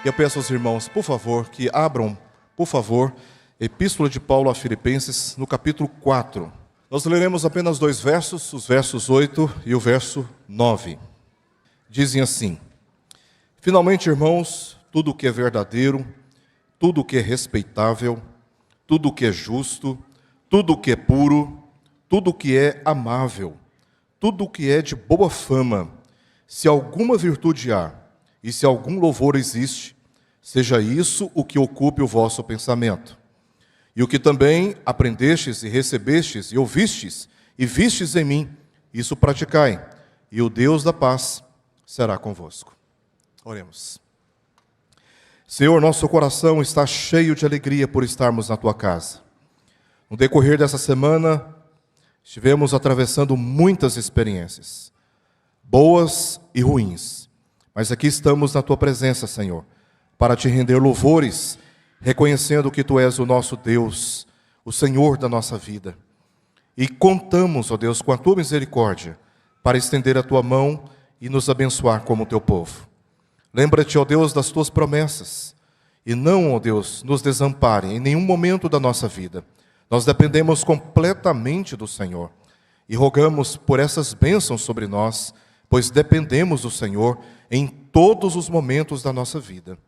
eu peço aos irmãos, por favor, que abram, por favor, Epístola de Paulo a Filipenses, no capítulo 4. Nós leremos apenas 2 versos, os versos 8 e o verso 9. Dizem assim: Finalmente, irmãos, tudo o que é verdadeiro, tudo o que é respeitável, tudo o que é justo, tudo o que é puro, tudo o que é amável, tudo o que é de boa fama, se alguma virtude há, e se algum louvor existe, seja isso o que ocupe o vosso pensamento. E o que também aprendestes e recebestes e ouvistes e vistes em mim, isso praticai, e o Deus da paz será convosco. Oremos. Senhor, nosso coração está cheio de alegria por estarmos na Tua casa. No decorrer dessa semana, estivemos atravessando muitas experiências, boas e ruins, mas aqui estamos na Tua presença, Senhor, para Te render louvores, reconhecendo que Tu és o nosso Deus, o Senhor da nossa vida. E contamos, ó Deus, com a Tua misericórdia, para estender a Tua mão e nos abençoar como Teu povo. Lembra-te, ó Deus, das Tuas promessas, e não, ó Deus, nos desampare em nenhum momento da nossa vida. Nós dependemos completamente do Senhor e rogamos por essas bênçãos sobre nós, pois dependemos do Senhor em todos os momentos da nossa vida.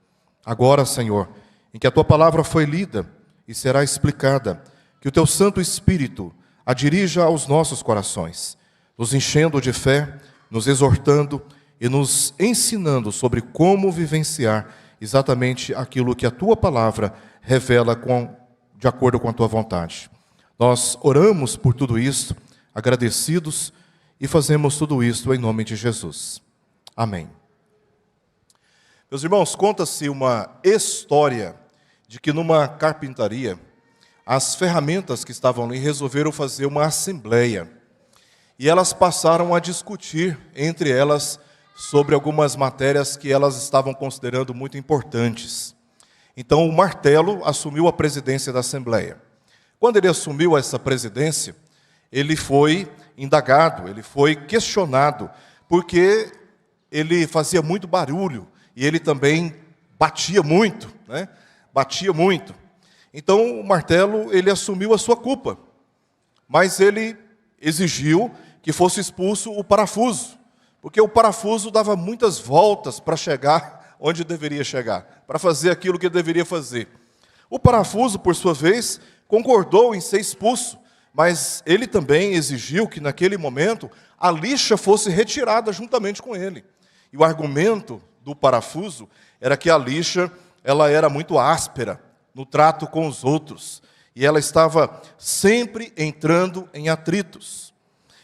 Agora, Senhor, em que a Tua palavra foi lida e será explicada, que o Teu Santo Espírito a dirija aos nossos corações, nos enchendo de fé, nos exortando e nos ensinando sobre como vivenciar exatamente aquilo que a Tua palavra revela de acordo com a Tua vontade. Nós oramos por tudo isso, agradecidos, e fazemos tudo isso em nome de Jesus. Amém. Meus irmãos, conta-se uma história de que numa carpintaria, as ferramentas que estavam ali resolveram fazer uma assembleia. E elas passaram a discutir entre elas sobre algumas matérias que elas estavam considerando muito importantes. Então o martelo assumiu a presidência da assembleia. Quando ele assumiu essa presidência, ele foi indagado, ele foi questionado, porque ele fazia muito barulho e ele também batia muito, né? Batia muito. Então o martelo, ele assumiu a sua culpa, mas ele exigiu que fosse expulso o parafuso, porque o parafuso dava muitas voltas para chegar onde deveria chegar, para fazer aquilo que deveria fazer. O parafuso, por sua vez, concordou em ser expulso, mas ele também exigiu que naquele momento a lixa fosse retirada juntamente com ele. E o argumento do parafuso era que a lixa, ela era muito áspera no trato com os outros, e ela estava sempre entrando em atritos.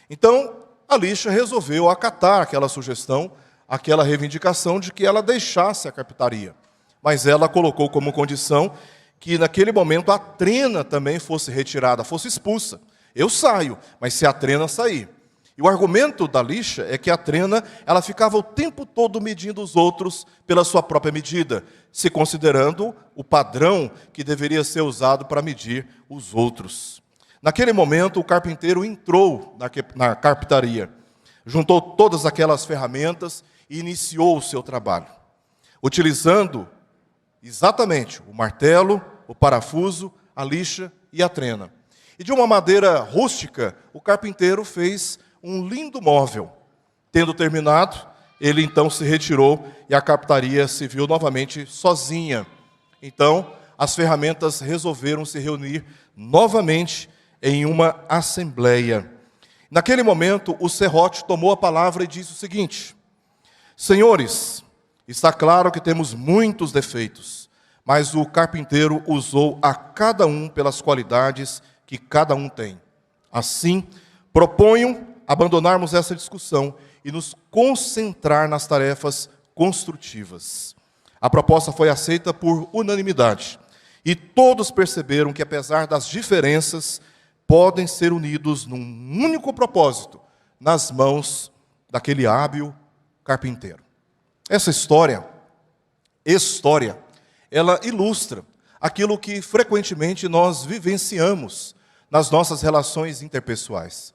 Então, a lixa resolveu acatar aquela sugestão, aquela reivindicação de que ela deixasse a carpintaria. Mas ela colocou como condição que naquele momento a trena também fosse retirada, fosse expulsa. Eu saio, mas se a trena sair. E o argumento da lixa é que a trena, ela ficava o tempo todo medindo os outros pela sua própria medida, se considerando o padrão que deveria ser usado para medir os outros. Naquele momento, o carpinteiro entrou na carpintaria, juntou todas aquelas ferramentas e iniciou o seu trabalho, utilizando exatamente o martelo, o parafuso, a lixa e a trena. E de uma madeira rústica, o carpinteiro fez um lindo móvel. Tendo terminado, ele então se retirou e a carpintaria se viu novamente sozinha. Então, as ferramentas resolveram se reunir novamente em uma assembleia. Naquele momento, o serrote tomou a palavra e disse o seguinte: Senhores, está claro que temos muitos defeitos, mas o carpinteiro usou a cada um pelas qualidades que cada um tem. Assim, proponho abandonarmos essa discussão e nos concentrar nas tarefas construtivas. A proposta foi aceita por unanimidade, e todos perceberam que, apesar das diferenças, podem ser unidos num único propósito, nas mãos daquele hábil carpinteiro. Essa história, ela ilustra aquilo que frequentemente nós vivenciamos nas nossas relações interpessoais.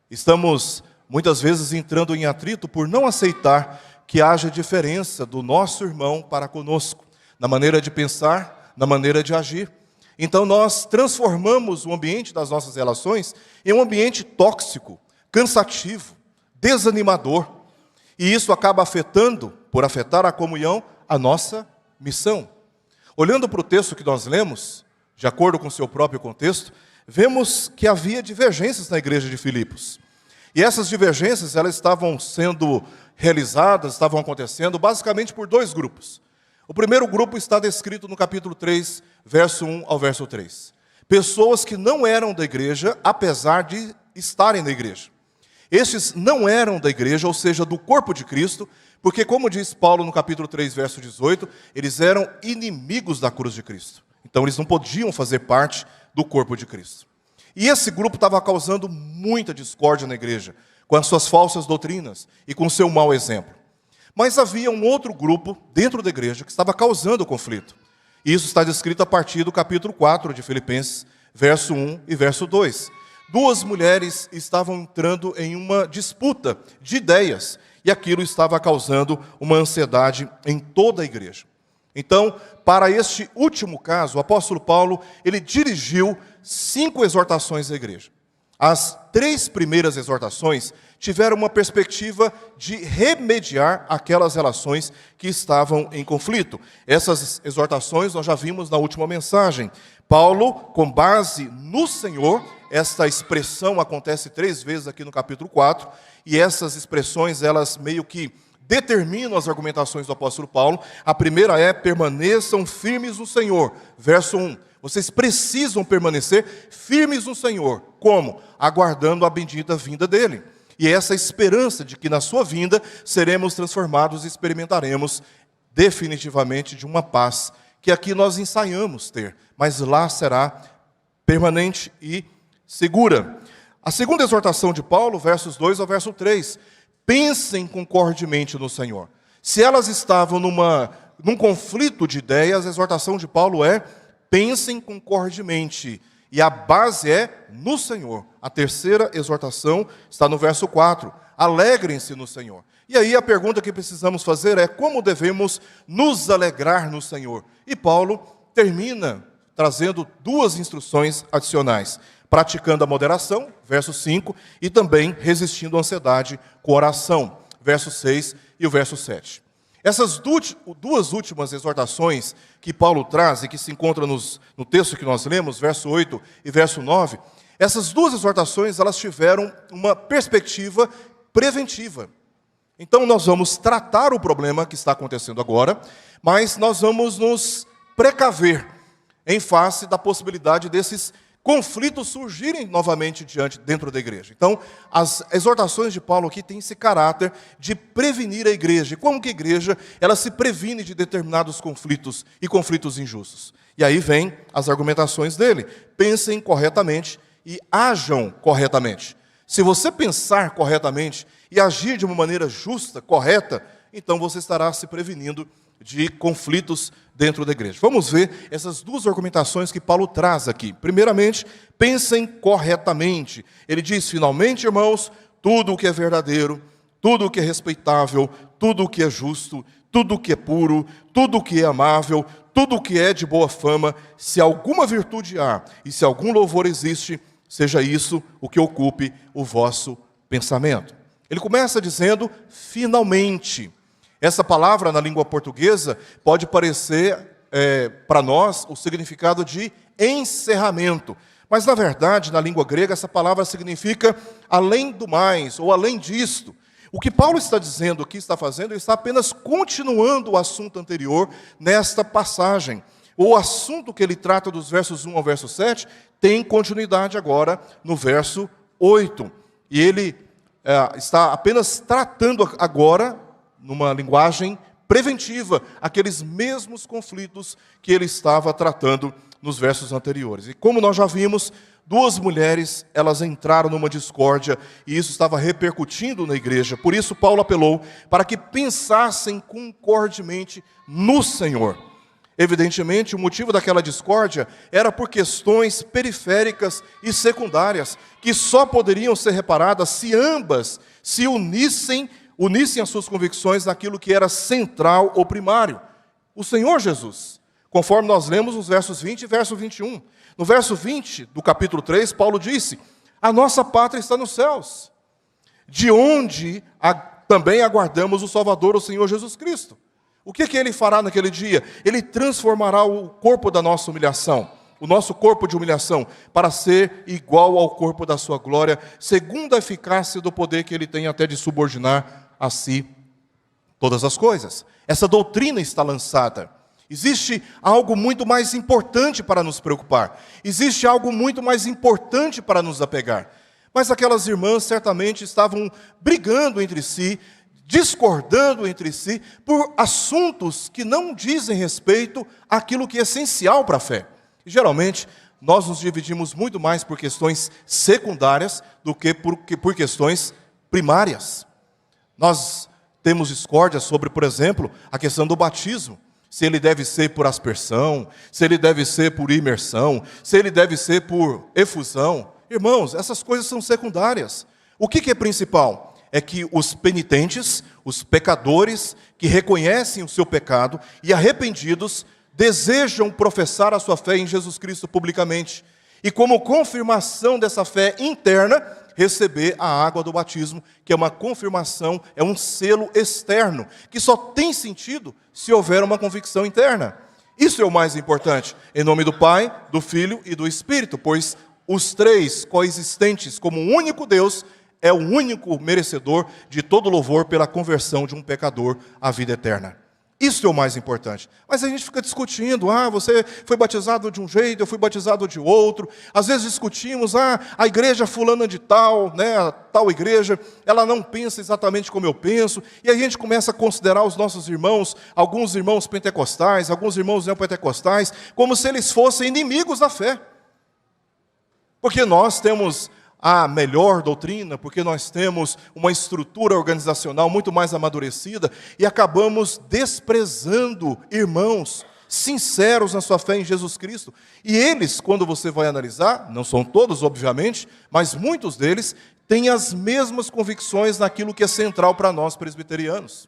Estamos, muitas vezes, entrando em atrito por não aceitar que haja diferença do nosso irmão para conosco. na maneira de pensar, na maneira de agir. Então nós transformamos o ambiente das nossas relações em um ambiente tóxico, cansativo, desanimador. E isso acaba afetando, por afetar a comunhão, a nossa missão. Olhando para o texto que nós lemos, de acordo com o seu próprio contexto, vemos que havia divergências na igreja de Filipos. E essas divergências, elas estavam sendo realizadas, estavam acontecendo basicamente por dois grupos. O primeiro grupo está descrito no capítulo 3, verso 1 ao verso 3. Pessoas que não eram da igreja, apesar de estarem na igreja. Estes não eram da igreja, ou seja, do corpo de Cristo, porque, como diz Paulo no capítulo 3, verso 18, eles eram inimigos da cruz de Cristo. Então, eles não podiam fazer parte do corpo de Cristo. E esse grupo estava causando muita discórdia na igreja, com as suas falsas doutrinas e com o seu mau exemplo. Mas havia um outro grupo dentro da igreja que estava causando conflito. E isso está descrito a partir do capítulo 4 de Filipenses, verso 1 e verso 2. Duas mulheres estavam entrando em uma disputa de ideias, e aquilo estava causando uma ansiedade em toda a igreja. Então, para este último caso, o apóstolo Paulo, ele dirigiu 5 exortações à igreja. As 3 primeiras exortações tiveram uma perspectiva de remediar aquelas relações que estavam em conflito. Essas exortações nós já vimos na última mensagem. Paulo, com base no Senhor, esta expressão acontece 3 vezes aqui no capítulo 4, e essas expressões, elas meio que determinam as argumentações do apóstolo Paulo. A primeira é: permaneçam firmes no Senhor. Verso 1. Vocês precisam permanecer firmes no Senhor. Como? Aguardando a bendita vinda dele. E essa esperança de que na sua vinda seremos transformados e experimentaremos definitivamente de uma paz que aqui nós ensaiamos ter, mas lá será permanente e segura. A segunda exortação de Paulo, versos 2 ao verso 3, pensem concordemente no Senhor. Se elas estavam num conflito de ideias, a exortação de Paulo é: pensem concordemente. E a base é no Senhor. A terceira exortação está no verso 4. Alegrem-se no Senhor. E aí a pergunta que precisamos fazer é: como devemos nos alegrar no Senhor? E Paulo termina trazendo 2 instruções adicionais: praticando a moderação, verso 5, e também resistindo à ansiedade com oração, verso 6 e o verso 7. Essas 2 últimas exortações que Paulo traz e que se encontram no texto que nós lemos, verso 8 e verso 9, essas 2 exortações, elas tiveram uma perspectiva preventiva. Então nós vamos tratar o problema que está acontecendo agora, mas nós vamos nos precaver em face da possibilidade desses conflitos surgirem novamente dentro da igreja. Então, as exortações de Paulo aqui têm esse caráter de prevenir a igreja. E como que a igreja, ela se previne de determinados conflitos e conflitos injustos? E aí vem as argumentações dele. Pensem corretamente e ajam corretamente. Se você pensar corretamente e agir de uma maneira justa, correta, então você estará se prevenindo de conflitos dentro da igreja. Vamos ver essas 2 argumentações que Paulo traz aqui. Primeiramente, pensem corretamente. Ele diz: finalmente, irmãos, tudo o que é verdadeiro, tudo o que é respeitável, tudo o que é justo, tudo o que é puro, tudo o que é amável, tudo o que é de boa fama, se alguma virtude há e se algum louvor existe, seja isso o que ocupe o vosso pensamento. Ele começa dizendo: finalmente. Essa palavra na língua portuguesa pode parecer para nós o significado de encerramento. Mas, na verdade, na língua grega, essa palavra significa além do mais, ou além disto. O que Paulo está dizendo aqui, está fazendo, ele está apenas continuando o assunto anterior nesta passagem. O assunto que ele trata dos versos 1 ao verso 7 tem continuidade agora no verso 8. E ele está apenas tratando agora, numa linguagem preventiva, aqueles mesmos conflitos que ele estava tratando nos versos anteriores. E como nós já vimos, 2 mulheres, elas entraram numa discórdia, e isso estava repercutindo na igreja. Por isso Paulo apelou para que pensassem concordemente no Senhor. Evidentemente, o motivo daquela discórdia era por questões periféricas e secundárias, que só poderiam ser reparadas se ambas se unissem as suas convicções naquilo que era central ou primário. o Senhor Jesus, conforme nós lemos nos versos 20 e verso 21. No verso 20 do capítulo 3, Paulo disse: a nossa pátria está nos céus, de onde também aguardamos o Salvador, o Senhor Jesus Cristo. O que ele fará naquele dia? Ele transformará o corpo da nossa humilhação, o nosso corpo de humilhação, para ser igual ao corpo da sua glória, segundo a eficácia do poder que ele tem até de subordinar a si todas as coisas. Essa doutrina está lançada. Existe algo muito mais importante para nos preocupar. Existe algo muito mais importante para nos apegar. Mas aquelas irmãs certamente estavam brigando entre si, discordando entre si, por assuntos que não dizem respeito àquilo que é essencial para a fé. E, geralmente, nós nos dividimos muito mais por questões secundárias do que por questões primárias. Nós temos discórdia sobre, por exemplo, a questão do batismo. Se ele deve ser por aspersão, se ele deve ser por imersão, se ele deve ser por efusão. Irmãos, essas coisas são secundárias. O que é principal? É que os penitentes, os pecadores que reconhecem o seu pecado e arrependidos, desejam professar a sua fé em Jesus Cristo publicamente. E como confirmação dessa fé interna, receber a água do batismo, que é uma confirmação, é um selo externo, que só tem sentido se houver uma convicção interna. Isso é o mais importante, em nome do Pai, do Filho e do Espírito, pois os três coexistentes como um único Deus é o único merecedor de todo louvor pela conversão de um pecador à vida eterna. Isso é o mais importante. Mas a gente fica discutindo, você foi batizado de um jeito, eu fui batizado de outro. Às vezes discutimos, a igreja fulana de tal, a tal igreja, ela não pensa exatamente como eu penso. E a gente começa a considerar os nossos irmãos, alguns irmãos pentecostais, alguns irmãos neopentecostais, como se eles fossem inimigos da fé. Porque nós temos a melhor doutrina, porque nós temos uma estrutura organizacional muito mais amadurecida e acabamos desprezando irmãos sinceros na sua fé em Jesus Cristo. E eles, quando você vai analisar, não são todos, obviamente, mas muitos deles têm as mesmas convicções naquilo que é central para nós presbiterianos.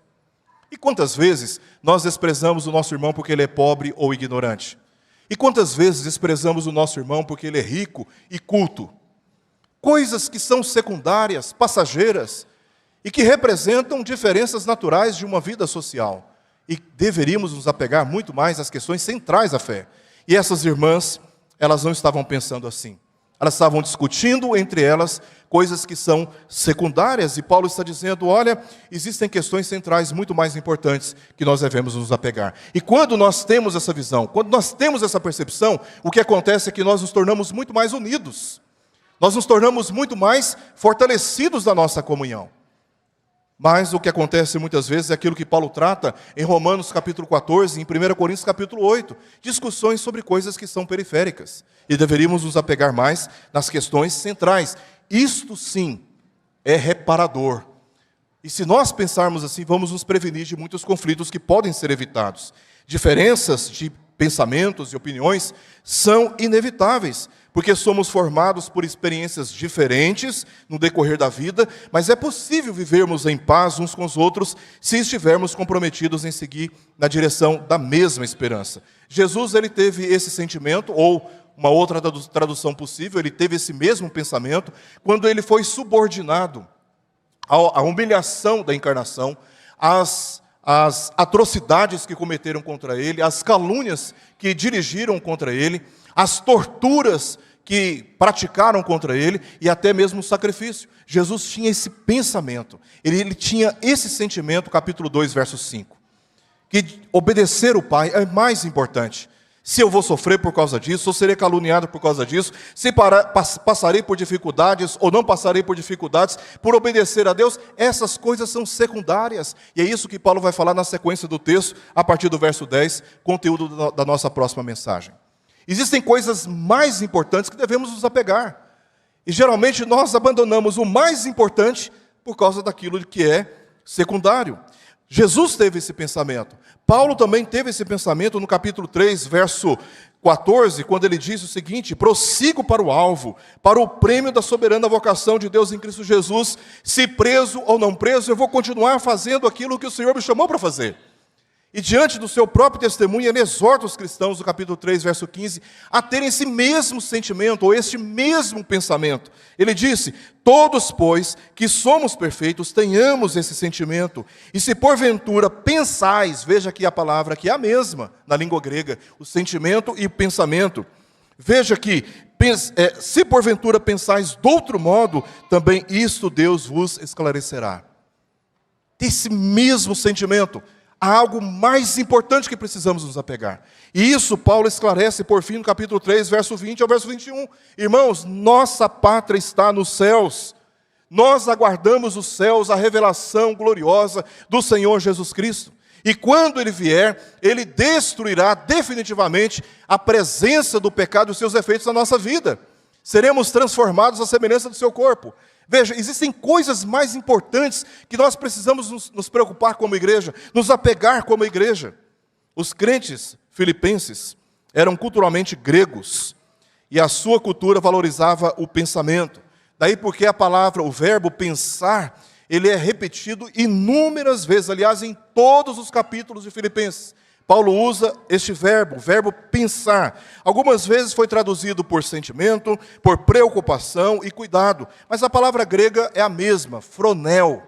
E quantas vezes nós desprezamos o nosso irmão porque ele é pobre ou ignorante? E quantas vezes desprezamos o nosso irmão porque ele é rico e culto? Coisas que são secundárias, passageiras, e que representam diferenças naturais de uma vida social. E deveríamos nos apegar muito mais às questões centrais da fé. E essas irmãs, elas não estavam pensando assim. Elas estavam discutindo entre elas coisas que são secundárias. E Paulo está dizendo, olha, existem questões centrais muito mais importantes que nós devemos nos apegar. E quando nós temos essa visão, quando nós temos essa percepção, o que acontece é que nós nos tornamos muito mais unidos. Nós nos tornamos muito mais fortalecidos na nossa comunhão. Mas o que acontece muitas vezes é aquilo que Paulo trata em Romanos capítulo 14, em 1 Coríntios capítulo 8, discussões sobre coisas que são periféricas. E deveríamos nos apegar mais nas questões centrais. Isto sim é reparador. E se nós pensarmos assim, vamos nos prevenir de muitos conflitos que podem ser evitados. Diferenças de pensamentos e opiniões são inevitáveis, porque somos formados por experiências diferentes no decorrer da vida, mas é possível vivermos em paz uns com os outros se estivermos comprometidos em seguir na direção da mesma esperança. Jesus, ele teve esse sentimento, ou uma outra tradução possível, ele teve esse mesmo pensamento quando ele foi subordinado à humilhação da encarnação, às atrocidades que cometeram contra ele, as calúnias que dirigiram contra ele, as torturas que praticaram contra ele e até mesmo o sacrifício. Jesus tinha esse pensamento, ele tinha esse sentimento, capítulo 2, verso 5, que obedecer o Pai é mais importante. Se eu vou sofrer por causa disso, ou serei caluniado por causa disso, se passarei por dificuldades ou não passarei por dificuldades, por obedecer a Deus, essas coisas são secundárias. E é isso que Paulo vai falar na sequência do texto, a partir do verso 10, conteúdo da nossa próxima mensagem. Existem coisas mais importantes que devemos nos apegar. E geralmente nós abandonamos o mais importante por causa daquilo que é secundário. Jesus teve esse pensamento. Paulo também teve esse pensamento no capítulo 3, verso 14, quando ele diz o seguinte: prossigo para o alvo, para o prêmio da soberana vocação de Deus em Cristo Jesus. Se preso ou não preso, eu vou continuar fazendo aquilo que o Senhor me chamou para fazer. E diante do seu próprio testemunho, ele exorta os cristãos, no capítulo 3, verso 15, a terem esse mesmo sentimento, ou este mesmo pensamento. Ele disse: todos, pois, que somos perfeitos, tenhamos esse sentimento. E se porventura pensais, veja aqui a palavra que é a mesma na língua grega, o sentimento e o pensamento. Veja que, se porventura pensais de outro modo, também isto Deus vos esclarecerá. Esse mesmo sentimento. Há algo mais importante que precisamos nos apegar. E isso Paulo esclarece, por fim, no capítulo 3, verso 20 ao verso 21. Irmãos, nossa pátria está nos céus. Nós aguardamos os céus, a revelação gloriosa do Senhor Jesus Cristo. E quando Ele vier, Ele destruirá definitivamente a presença do pecado e os seus efeitos na nossa vida. Seremos transformados à semelhança do seu corpo. Veja, existem coisas mais importantes que nós precisamos nos preocupar como igreja, nos apegar como igreja. Os crentes filipenses eram culturalmente gregos, e a sua cultura valorizava o pensamento. Daí porque a palavra, o verbo pensar, ele é repetido inúmeras vezes, aliás, em todos os capítulos de Filipenses. Paulo usa este verbo, o verbo pensar. Algumas vezes foi traduzido por sentimento, por preocupação e cuidado. Mas a palavra grega é a mesma, phroneo.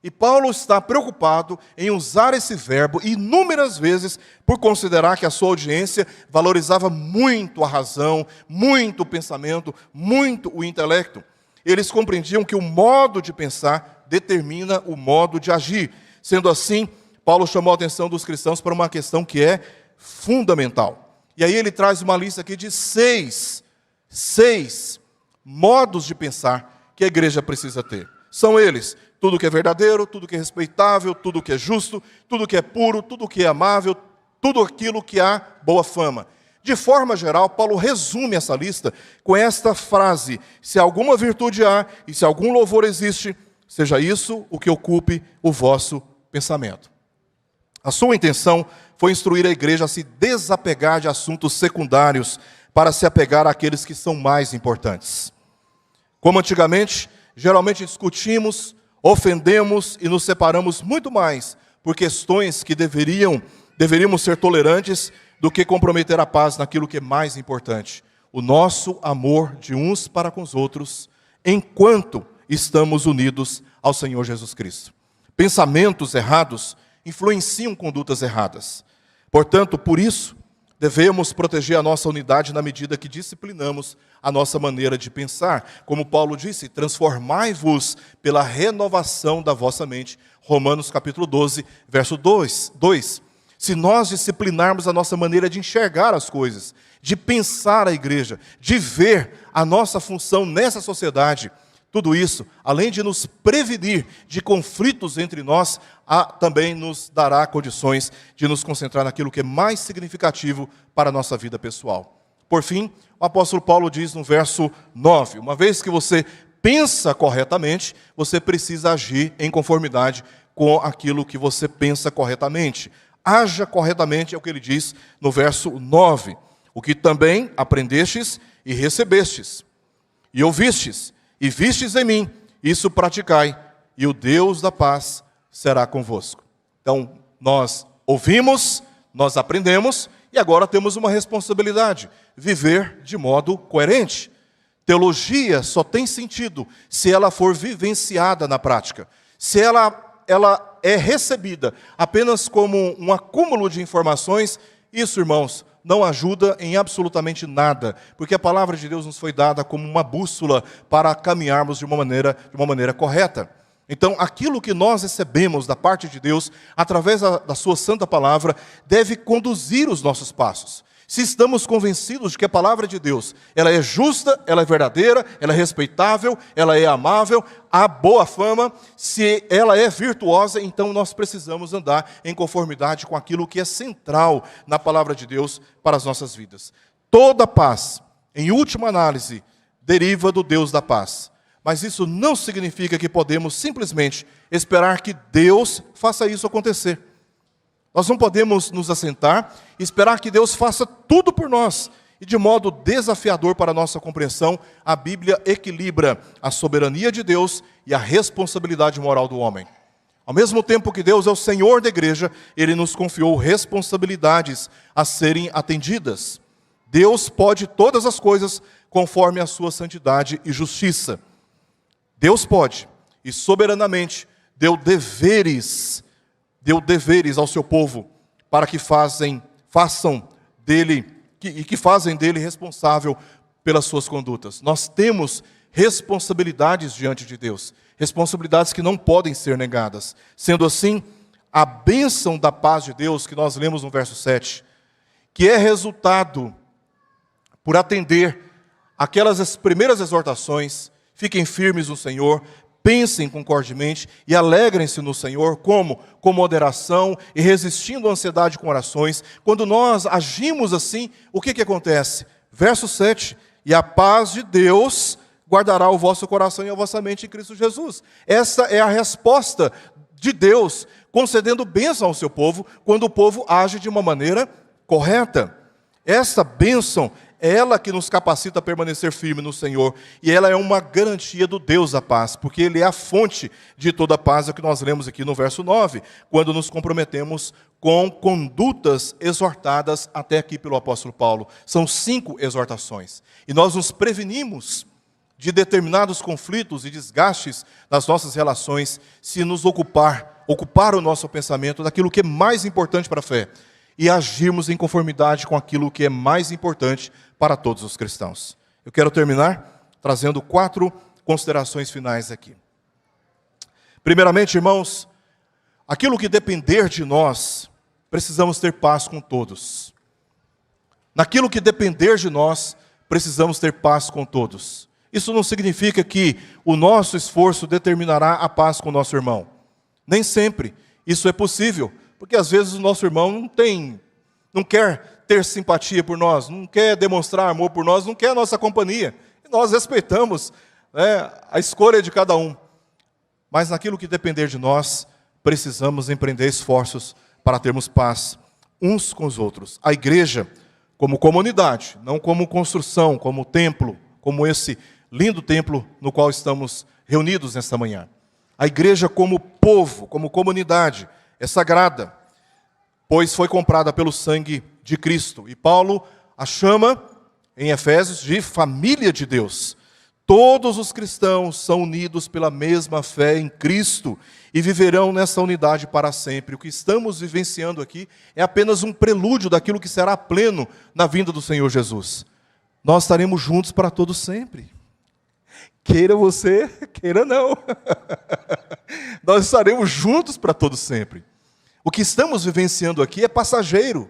E Paulo está preocupado em usar esse verbo inúmeras vezes por considerar que a sua audiência valorizava muito a razão, muito o pensamento, muito o intelecto. Eles compreendiam que o modo de pensar determina o modo de agir. Sendo assim, Paulo chamou a atenção dos cristãos para uma questão que é fundamental. E aí ele traz uma lista aqui de seis modos de pensar que a igreja precisa ter. São eles: tudo que é verdadeiro, tudo que é respeitável, tudo que é justo, tudo que é puro, tudo que é amável, tudo aquilo que há boa fama. De forma geral, Paulo resume essa lista com esta frase: se alguma virtude há e se algum louvor existe, seja isso o que ocupe o vosso pensamento. A sua intenção foi instruir a igreja a se desapegar de assuntos secundários para se apegar àqueles que são mais importantes. Como antigamente, geralmente discutimos, ofendemos e nos separamos muito mais por questões que deveríamos ser tolerantes do que comprometer a paz naquilo que é mais importante: o nosso amor de uns para com os outros, enquanto estamos unidos ao Senhor Jesus Cristo. Pensamentos errados influenciam condutas erradas. Portanto, por isso, devemos proteger a nossa unidade na medida que disciplinamos a nossa maneira de pensar. Como Paulo disse: transformai-vos pela renovação da vossa mente. Romanos capítulo 12, verso 2. Se nós disciplinarmos a nossa maneira de enxergar as coisas, de pensar a igreja, de ver a nossa função nessa sociedade, tudo isso, além de nos prevenir de conflitos entre nós, também nos dará condições de nos concentrar naquilo que é mais significativo para a nossa vida pessoal. Por fim, o apóstolo Paulo diz no verso 9, uma vez que você pensa corretamente, você precisa agir em conformidade com aquilo que você pensa corretamente. Haja corretamente, é o que ele diz no verso 9. O que também aprendestes e recebestes, e ouvistes, e vistes em mim, isso praticai, e o Deus da paz será convosco. Então, nós ouvimos, nós aprendemos, e agora temos uma responsabilidade: viver de modo coerente. Teologia só tem sentido se ela for vivenciada na prática. Se ela é recebida apenas como um acúmulo de informações, isso, irmãos, não ajuda em absolutamente nada, porque a palavra de Deus nos foi dada como uma bússola para caminharmos de uma maneira correta. Então, aquilo que nós recebemos da parte de Deus, através da sua santa palavra, deve conduzir os nossos passos. Se estamos convencidos de que a palavra de Deus, ela é justa, ela é verdadeira, ela é respeitável, ela é amável, há boa fama, se ela é virtuosa, então nós precisamos andar em conformidade com aquilo que é central na palavra de Deus para as nossas vidas. Toda paz, em última análise, deriva do Deus da paz. Mas isso não significa que podemos simplesmente esperar que Deus faça isso acontecer. Nós não podemos nos assentar e esperar que Deus faça tudo por nós. E de modo desafiador para a nossa compreensão, a Bíblia equilibra a soberania de Deus e a responsabilidade moral do homem. Ao mesmo tempo que Deus é o Senhor da igreja, Ele nos confiou responsabilidades a serem atendidas. Deus pode todas as coisas conforme a sua santidade e justiça. Deus pode, e soberanamente deu deveres ao seu povo, para que fazem dele responsável pelas suas condutas. Nós temos responsabilidades diante de Deus, responsabilidades que não podem ser negadas. Sendo assim, a bênção da paz de Deus, que nós lemos no verso 7, que é resultado por atender aquelas primeiras exortações: fiquem firmes no Senhor, pensem concordemente e alegrem-se no Senhor, como? Com moderação e resistindo à ansiedade com orações. Quando nós agimos assim, o que acontece? Verso 7, e a paz de Deus guardará o vosso coração e a vossa mente em Cristo Jesus. Essa é a resposta de Deus, concedendo bênção ao seu povo, quando o povo age de uma maneira correta. Essa bênção é ela que nos capacita a permanecer firme no Senhor, e ela é uma garantia do Deus da paz, porque Ele é a fonte de toda a paz, é o que nós lemos aqui no verso 9, quando nos comprometemos com condutas exortadas até aqui pelo apóstolo Paulo. São 5 exortações, e nós nos prevenimos de determinados conflitos e desgastes nas nossas relações, se nos ocupar o nosso pensamento daquilo que é mais importante para a fé, e agirmos em conformidade com aquilo que é mais importante para todos os cristãos. Eu quero terminar trazendo 4 considerações finais aqui. Primeiramente, irmãos, aquilo que depender de nós, precisamos ter paz com todos. Naquilo que depender de nós, precisamos ter paz com todos. Isso não significa que o nosso esforço determinará a paz com o nosso irmão. Nem sempre isso é possível, porque às vezes o nosso irmão não quer ter simpatia por nós, não quer demonstrar amor por nós, não quer a nossa companhia. E nós respeitamos, a escolha de cada um. Mas naquilo que depender de nós, precisamos empreender esforços para termos paz uns com os outros. A igreja, como comunidade, não como construção, como templo, como esse lindo templo no qual estamos reunidos nesta manhã. A igreja como povo, como comunidade, é sagrada, pois foi comprada pelo sangue de Cristo. E Paulo a chama, em Efésios, de família de Deus. Todos os cristãos são unidos pela mesma fé em Cristo e viverão nessa unidade para sempre. O que estamos vivenciando aqui é apenas um prelúdio daquilo que será pleno na vinda do Senhor Jesus. Nós estaremos juntos para todo sempre. Queira você, queira não. Nós estaremos juntos para todo sempre. O que estamos vivenciando aqui é passageiro.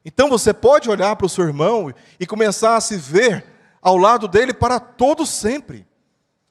Então você pode olhar para o seu irmão e começar a se ver ao lado dele para todo sempre.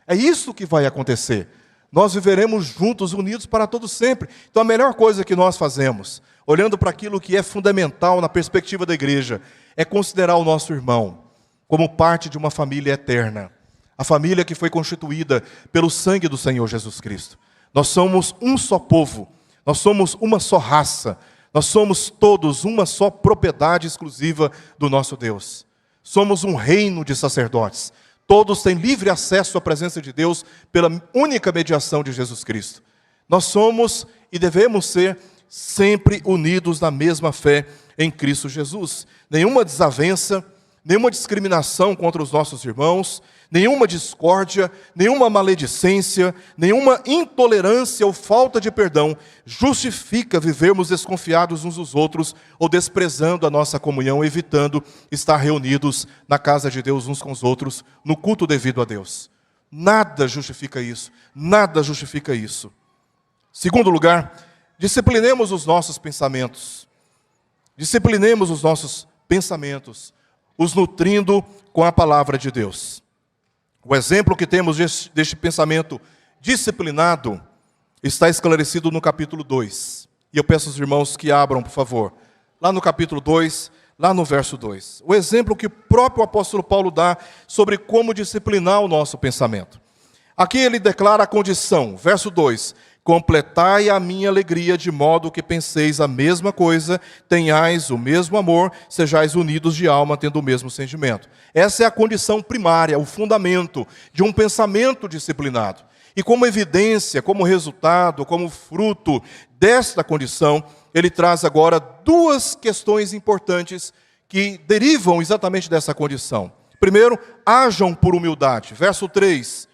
É isso que vai acontecer. Nós viveremos juntos, unidos para todo sempre. Então a melhor coisa que nós fazemos, olhando para aquilo que é fundamental na perspectiva da igreja, é considerar o nosso irmão como parte de uma família eterna. A família que foi constituída pelo sangue do Senhor Jesus Cristo. Nós somos um só povo, nós somos uma só raça, nós somos todos uma só propriedade exclusiva do nosso Deus. Somos um reino de sacerdotes. Todos têm livre acesso à presença de Deus pela única mediação de Jesus Cristo. Nós somos e devemos ser sempre unidos na mesma fé em Cristo Jesus. Nenhuma desavença, nenhuma discriminação contra os nossos irmãos, nenhuma discórdia, nenhuma maledicência, nenhuma intolerância ou falta de perdão justifica vivermos desconfiados uns dos outros ou desprezando a nossa comunhão, evitando estar reunidos na casa de Deus uns com os outros, no culto devido a Deus. Nada justifica isso, nada justifica isso. Segundo lugar, disciplinemos os nossos pensamentos. Disciplinemos os nossos pensamentos, os nutrindo com a palavra de Deus. O exemplo que temos deste pensamento disciplinado está esclarecido no capítulo 2. E eu peço aos irmãos que abram, por favor, lá no capítulo 2, lá no verso 2. O exemplo que o próprio apóstolo Paulo dá sobre como disciplinar o nosso pensamento. Aqui ele declara a condição, verso 2: completai a minha alegria de modo que penseis a mesma coisa, tenhais o mesmo amor, sejais unidos de alma, tendo o mesmo sentimento. Essa é a condição primária, o fundamento de um pensamento disciplinado. E como evidência, como resultado, como fruto desta condição, ele traz agora duas questões importantes que derivam exatamente dessa condição. Primeiro, hajam por humildade. Verso 3.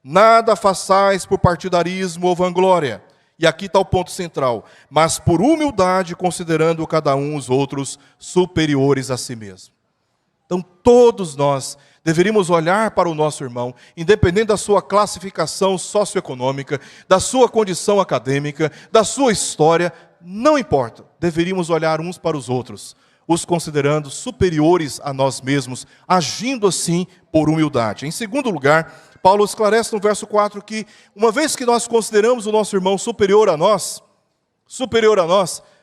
Nada façais por partidarismo ou vanglória. E aqui está o ponto central. Mas por humildade, considerando cada um os outros superiores a si mesmo. Então, todos nós deveríamos olhar para o nosso irmão, independente da sua classificação socioeconômica, da sua condição acadêmica, da sua história, não importa. Deveríamos olhar uns para os outros, os considerando superiores a nós mesmos, agindo assim por humildade. Em segundo lugar, Paulo esclarece no verso 4 que, uma vez que nós consideramos o nosso irmão superior a nós,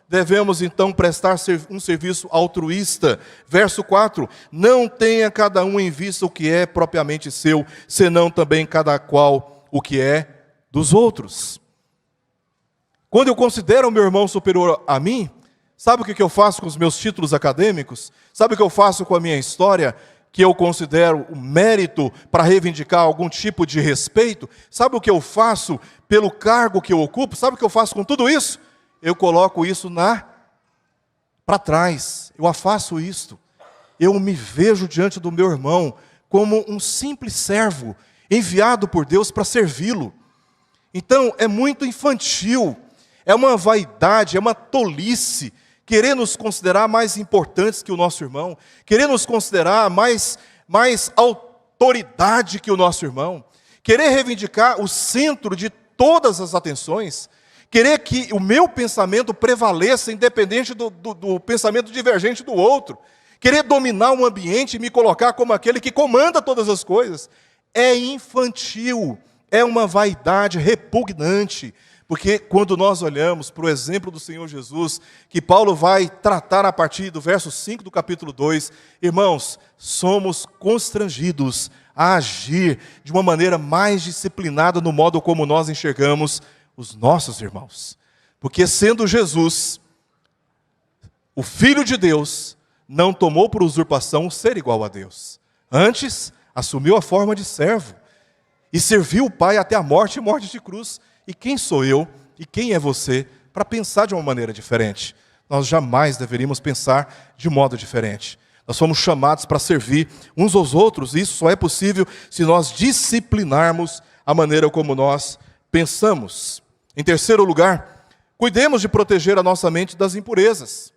devemos então prestar um serviço altruísta. Verso 4, não tenha cada um em vista o que é propriamente seu, senão também cada qual o que é dos outros. Quando eu considero o meu irmão superior a mim, sabe o que eu faço com os meus títulos acadêmicos? Sabe o que eu faço com a minha história, que eu considero o mérito para reivindicar algum tipo de respeito? Sabe o que eu faço pelo cargo que eu ocupo? Sabe o que eu faço com tudo isso? Eu coloco isso para trás, eu afasto isto. Eu me vejo diante do meu irmão como um simples servo, enviado por Deus para servi-lo. Então, é muito infantil, é uma vaidade, é uma tolice, querer nos considerar mais importantes que o nosso irmão, querer nos considerar mais autoridade que o nosso irmão, querer reivindicar o centro de todas as atenções, querer que o meu pensamento prevaleça independente do pensamento divergente do outro, querer dominar um ambiente e me colocar como aquele que comanda todas as coisas, é infantil, é uma vaidade repugnante, porque quando nós olhamos para o exemplo do Senhor Jesus, que Paulo vai tratar a partir do verso 5 do capítulo 2, irmãos, somos constrangidos a agir de uma maneira mais disciplinada no modo como nós enxergamos os nossos irmãos. Porque sendo Jesus, o Filho de Deus, não tomou por usurpação o ser igual a Deus. Antes, assumiu a forma de servo e serviu o Pai até a morte e morte de cruz. E quem sou eu e quem é você para pensar de uma maneira diferente? Nós jamais deveríamos pensar de modo diferente. Nós somos chamados para servir uns aos outros, e isso só é possível se nós disciplinarmos a maneira como nós pensamos. Em terceiro lugar, cuidemos de proteger a nossa mente das impurezas.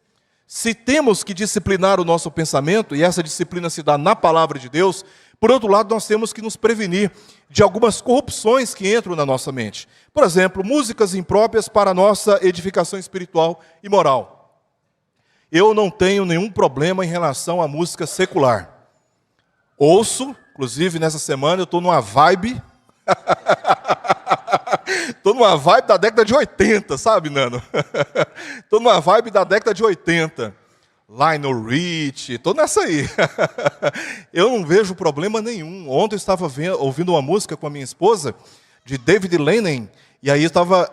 Se temos que disciplinar o nosso pensamento, e essa disciplina se dá na palavra de Deus, por outro lado, nós temos que nos prevenir de algumas corrupções que entram na nossa mente. Por exemplo, músicas impróprias para a nossa edificação espiritual e moral. Eu não tenho nenhum problema em relação à música secular. Ouço, inclusive nessa semana eu estou numa vibe... Estou numa vibe da década de 80, sabe, Nano? Estou numa vibe da década de 80. Lionel Richie, estou nessa aí. Eu não vejo problema nenhum. Ontem eu estava ouvindo uma música com a minha esposa, de David Lennon, e aí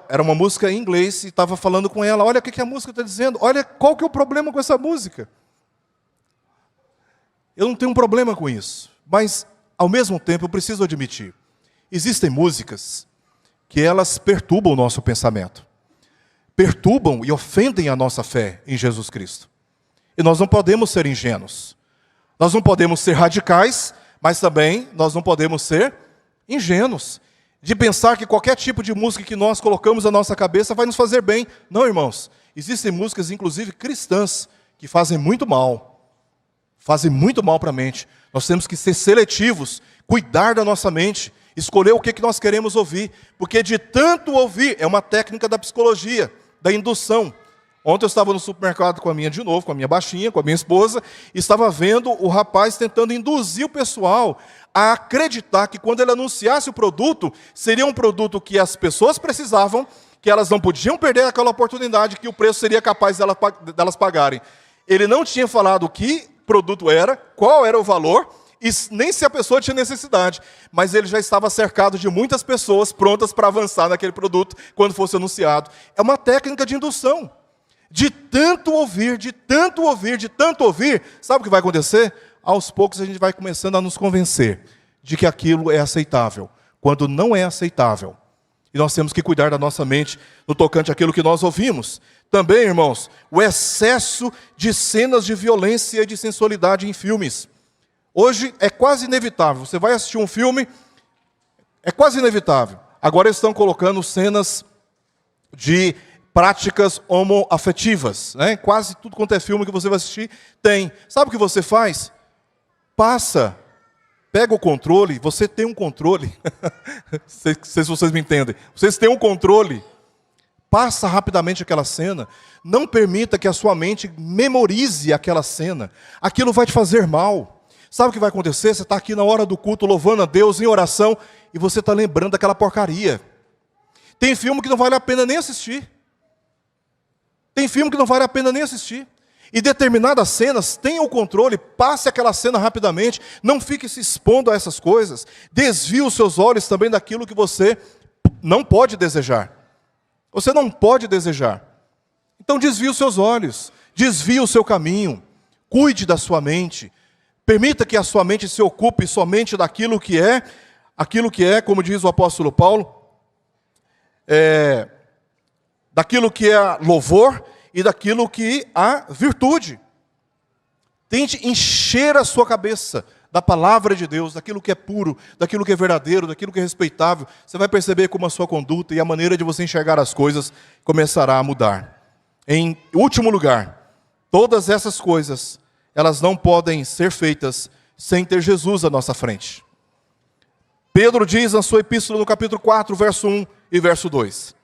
era uma música em inglês, e estava falando com ela, olha o que a música está dizendo, olha qual que é o problema com essa música. Eu não tenho um problema com isso, mas, ao mesmo tempo, eu preciso admitir, existem músicas que elas perturbam o nosso pensamento, perturbam e ofendem a nossa fé em Jesus Cristo. E nós não podemos ser ingênuos. Nós não podemos ser radicais, mas também nós não podemos ser ingênuos. De pensar que qualquer tipo de música que nós colocamos na nossa cabeça vai nos fazer bem. Não, irmãos. Existem músicas, inclusive cristãs, que fazem muito mal. Fazem muito mal para a mente. Nós temos que ser seletivos, cuidar da nossa mente, escolher o que nós queremos ouvir. Porque de tanto ouvir, é uma técnica da psicologia, da indução. Ontem eu estava no supermercado com a minha baixinha, com a minha esposa, e estava vendo o rapaz tentando induzir o pessoal a acreditar que quando ele anunciasse o produto, seria um produto que as pessoas precisavam, que elas não podiam perder aquela oportunidade, que o preço seria capaz delas pagarem. Ele não tinha falado que produto era, qual era o valor, e nem se a pessoa tinha necessidade, mas ele já estava cercado de muitas pessoas prontas para avançar naquele produto quando fosse anunciado. É uma técnica de indução. De tanto ouvir, sabe o que vai acontecer? Aos poucos a gente vai começando a nos convencer de que aquilo é aceitável. quando não é aceitável. E nós temos que cuidar da nossa mente no tocante àquilo que nós ouvimos. Também, irmãos, o excesso de cenas de violência e de sensualidade em filmes. Hoje é quase inevitável. Você vai assistir um filme, é quase inevitável. Agora estão colocando cenas de práticas homoafetivas, né? Quase tudo quanto é filme que você vai assistir tem. Sabe o que você faz? Pega o controle, você tem um controle. Não sei se vocês me entendem. Vocês têm um controle. Passa rapidamente aquela cena. Não permita que a sua mente memorize aquela cena. Aquilo vai te fazer mal. Sabe o que vai acontecer? Você está aqui na hora do culto, louvando a Deus em oração, e você está lembrando daquela porcaria. Tem filme que não vale a pena nem assistir. Tem filme que não vale a pena nem assistir. E determinadas cenas, tenha o controle, passe aquela cena rapidamente, não fique se expondo a essas coisas. Desvie os seus olhos também daquilo que você não pode desejar. Você não pode desejar. Então desvie os seus olhos, desvie o seu caminho, cuide da sua mente. Permita que a sua mente se ocupe somente daquilo que é, como diz o apóstolo Paulo, daquilo que é louvor e daquilo que há virtude. Tente encher a sua cabeça da palavra de Deus, daquilo que é puro, daquilo que é verdadeiro, daquilo que é respeitável. Você vai perceber como a sua conduta e a maneira de você enxergar as coisas começará a mudar. Em último lugar, todas essas coisas, elas não podem ser feitas sem ter Jesus à nossa frente. Pedro diz na sua epístola no capítulo 4, verso 1 e verso 2.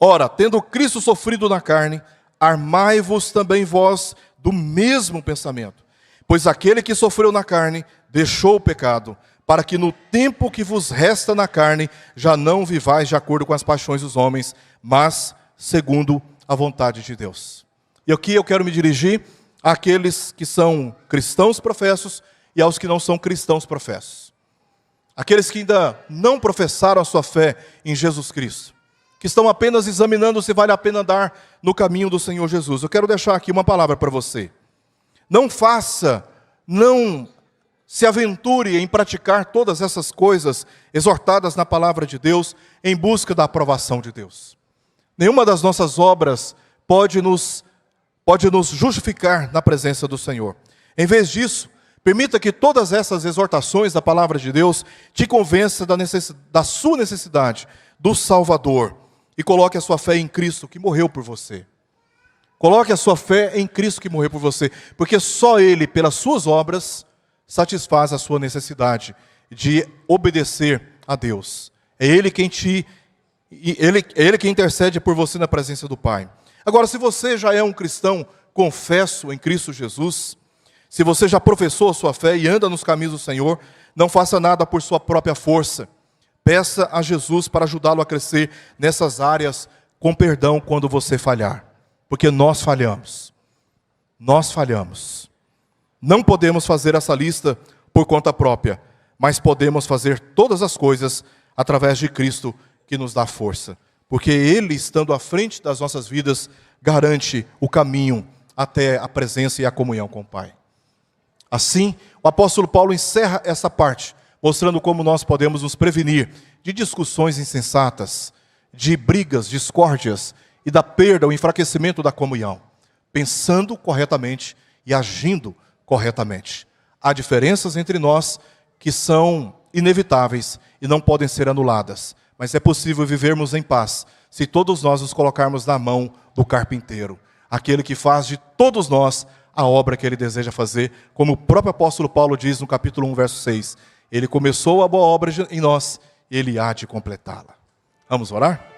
Ora, tendo Cristo sofrido na carne, armai-vos também vós do mesmo pensamento. Pois aquele que sofreu na carne, deixou o pecado, para que no tempo que vos resta na carne, já não vivais de acordo com as paixões dos homens, mas segundo a vontade de Deus. E aqui eu quero me dirigir àqueles que são cristãos professos e aos que não são cristãos professos. Aqueles que ainda não professaram a sua fé em Jesus Cristo, que estão apenas examinando se vale a pena andar no caminho do Senhor Jesus. Eu quero deixar aqui uma palavra para você. Não se aventure em praticar todas essas coisas exortadas na palavra de Deus em busca da aprovação de Deus. Nenhuma das nossas obras pode nos justificar na presença do Senhor. Em vez disso, permita que todas essas exortações da palavra de Deus te convença da sua necessidade do Salvador e coloque a sua fé em Cristo que morreu por você. Coloque a sua fé em Cristo que morreu por você, porque só Ele, pelas suas obras, satisfaz a sua necessidade de obedecer a Deus. É Ele quem intercede por você na presença do Pai. Agora, se você já é um cristão confesso em Cristo Jesus, se você já professou a sua fé e anda nos caminhos do Senhor, não faça nada por sua própria força. Peça a Jesus para ajudá-lo a crescer nessas áreas com perdão quando você falhar. Porque nós falhamos. Nós falhamos. Não podemos fazer essa lista por conta própria, mas podemos fazer todas as coisas através de Cristo que nos dá força. Porque Ele, estando à frente das nossas vidas, garante o caminho até a presença e a comunhão com o Pai. Assim, o apóstolo Paulo encerra essa parte, mostrando como nós podemos nos prevenir de discussões insensatas, de brigas, discórdias e da perda, o enfraquecimento da comunhão, pensando corretamente e agindo corretamente. Há diferenças entre nós que são inevitáveis e não podem ser anuladas, mas é possível vivermos em paz se todos nós nos colocarmos na mão do carpinteiro, aquele que faz de todos nós a obra que Ele deseja fazer, como o próprio apóstolo Paulo diz no capítulo 1, verso 6. Ele começou a boa obra em nós, e Ele há de completá-la. Vamos orar?